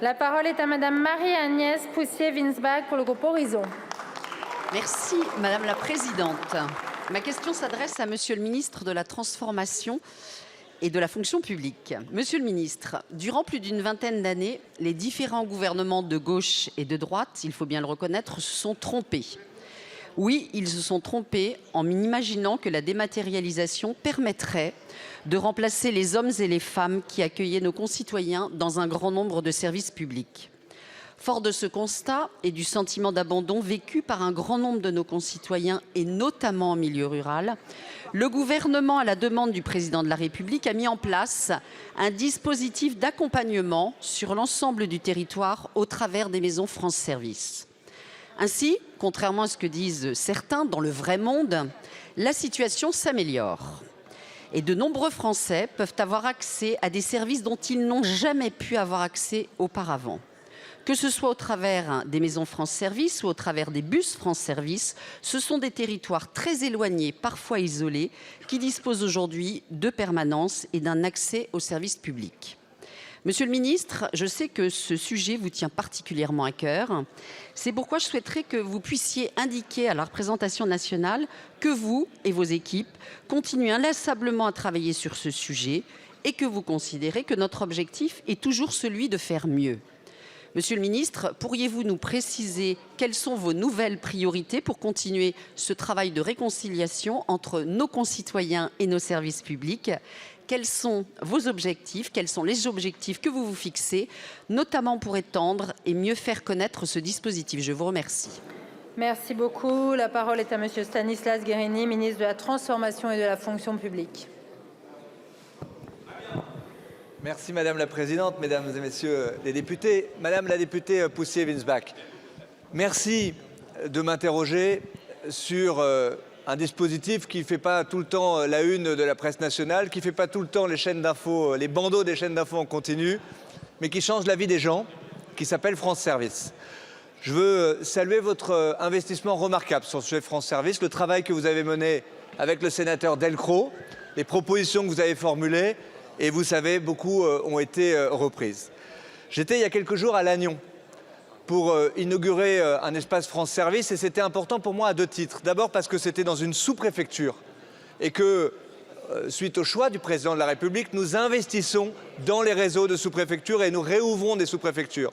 La parole est à Madame Marie-Agnès Poussier-Winsbach pour le groupe Horizon. Merci Madame la Présidente. Ma question s'adresse à Monsieur le ministre de la Transformation et de la fonction publique. Monsieur le ministre, durant plus d'une vingtaine d'années, les différents gouvernements de gauche et de droite, il faut bien le reconnaître, se sont trompés. Oui, ils se sont trompés en imaginant que la dématérialisation permettrait de remplacer les hommes et les femmes qui accueillaient nos concitoyens dans un grand nombre de services publics. Fort de ce constat et du sentiment d'abandon vécu par un grand nombre de nos concitoyens, et notamment en milieu rural, le gouvernement, à la demande du président de la République, a mis en place un dispositif d'accompagnement sur l'ensemble du territoire au travers des maisons France Service. Ainsi, contrairement à ce que disent certains, dans le vrai monde, la situation s'améliore. Et de nombreux Français peuvent avoir accès à des services dont ils n'ont jamais pu avoir accès auparavant. Que ce soit au travers des maisons France Service ou au travers des bus France Service, ce sont des territoires très éloignés, parfois isolés, qui disposent aujourd'hui de permanence et d'un accès aux services publics. Monsieur le ministre, je sais que ce sujet vous tient particulièrement à cœur. C'est pourquoi je souhaiterais que vous puissiez indiquer à la représentation nationale que vous et vos équipes continuez inlassablement à travailler sur ce sujet et que vous considérez que notre objectif est toujours celui de faire mieux. Monsieur le ministre, pourriez-vous nous préciser quelles sont vos nouvelles priorités pour continuer ce travail de réconciliation entre nos concitoyens et nos services publics ? Quels sont vos objectifs? Quels sont les objectifs que vous vous fixez, notamment pour étendre et mieux faire connaître ce dispositif? Je vous remercie. Merci beaucoup. La parole est à Monsieur Stanislas Guerini, ministre de la Transformation et de la fonction publique. Merci Madame la Présidente, Mesdames et Messieurs les députés. Madame la députée Poussier-Winsbach, merci de m'interroger sur un dispositif qui ne fait pas tout le temps la une de la presse nationale, qui ne fait pas tout le temps les chaînes d'infos, les bandeaux des chaînes d'infos en continu, mais qui change la vie des gens, qui s'appelle France Service. Je veux saluer votre investissement remarquable sur le sujet France Service, le travail que vous avez mené avec le sénateur Delcros, les propositions que vous avez formulées, et vous savez, beaucoup ont été reprises. J'étais il y a quelques jours à Lannion pour inaugurer un espace France Service, et c'était important pour moi à deux titres. D'abord parce que c'était dans une sous-préfecture et que, suite au choix du président de la République, nous investissons dans les réseaux de sous-préfectures et nous réouvrons des sous-préfectures.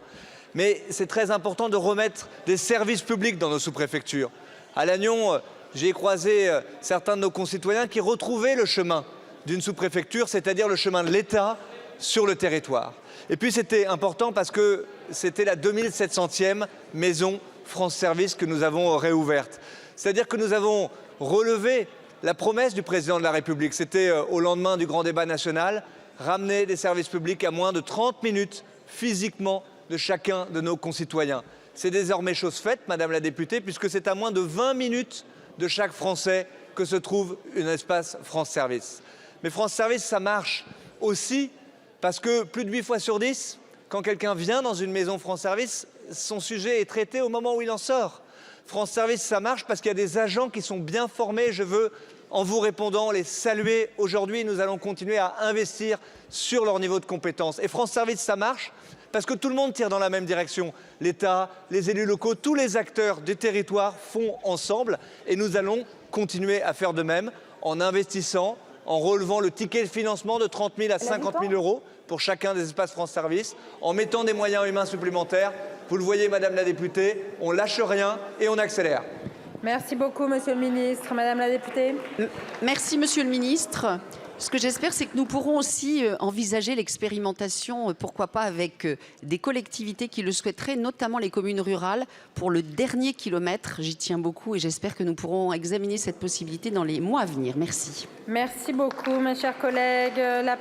Mais c'est très important de remettre des services publics dans nos sous-préfectures. À Lannion, j'ai croisé certains de nos concitoyens qui retrouvaient le chemin d'une sous-préfecture, c'est-à-dire le chemin de l'État sur le territoire. Et puis c'était important parce que c'était la 2700e maison France Service que nous avons réouverte. C'est-à-dire que nous avons relevé la promesse du président de la République. C'était au lendemain du grand débat national, ramener des services publics à moins de 30 minutes physiquement de chacun de nos concitoyens. C'est désormais chose faite, Madame la députée, puisque c'est à moins de 20 minutes de chaque Français que se trouve un espace France Service. Mais France Service, ça marche aussi parce que plus de 8 fois sur 10, quand quelqu'un vient dans une maison France Service, son sujet est traité au moment où il en sort. France Service, ça marche parce qu'il y a des agents qui sont bien formés. Je veux, en vous répondant, les saluer aujourd'hui. Nous allons continuer à investir sur leur niveau de compétence. Et France Service, ça marche parce que tout le monde tire dans la même direction. L'État, les élus locaux, tous les acteurs du territoire font ensemble. Et nous allons continuer à faire de même en investissant, en relevant le ticket de financement de 30 000 à 50 000 euros pour chacun des espaces France Service, en mettant des moyens humains supplémentaires. Vous le voyez, Madame la députée, on lâche rien et on accélère. Merci beaucoup, Monsieur le ministre. Madame la députée. Merci, Monsieur le ministre. Ce que j'espère, c'est que nous pourrons aussi envisager l'expérimentation, pourquoi pas avec des collectivités qui le souhaiteraient, notamment les communes rurales, pour le dernier kilomètre. J'y tiens beaucoup et j'espère que nous pourrons examiner cette possibilité dans les mois à venir. Merci. Merci beaucoup, mes chers collègues.